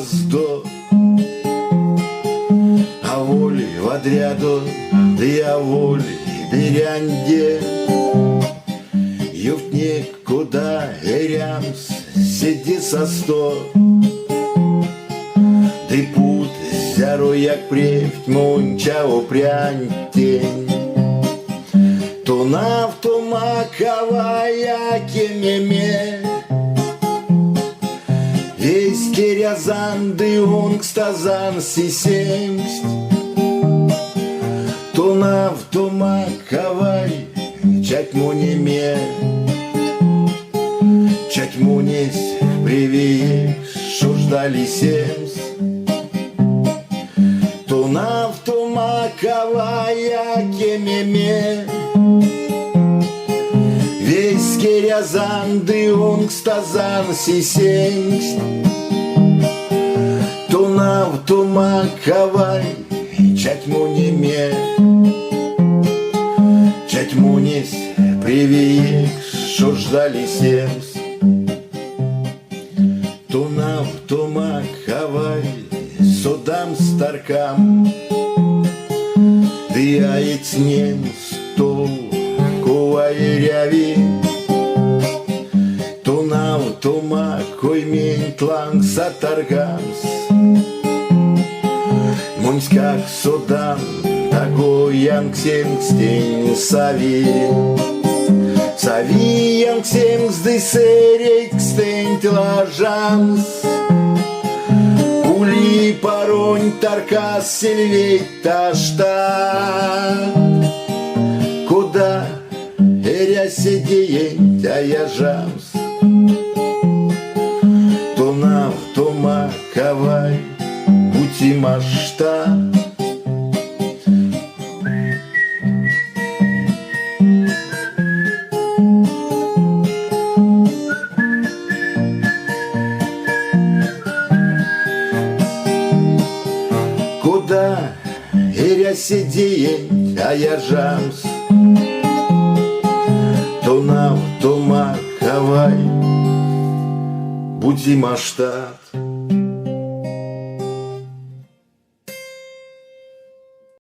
гнездо, а воли в отряду, да я воли берянде. Юфтник куда эрямс, сиди со сто, ты пут зяру як превть мунча упрянтень. Тунав тумаковая кемеме, весь керязан дыунг стазан сисемсть. Тунав тумаковай чатьмунеме, чатьмунесь привие шуждали семс. Тунав тумаковая кемеме, весь керязан дыунг стазан сисемсть. Тунав тумаковай чатьмунеме, чатьмунесь привие шуждали семс. Тунав тумаковай судам старкам, да я яйцнем стол куайряви. Тунав тумакой ментланг сатаргамс, мунськак судан тагуянг семстень сави. Савиянг семсды серекстень тлажамс, ули паронь таркас сельвей ташта. Куда эря сидеень тая жамс, тунав тумаковай пути машта. Куда эря сидеень тая жамс, тунав тумаковай буди машта.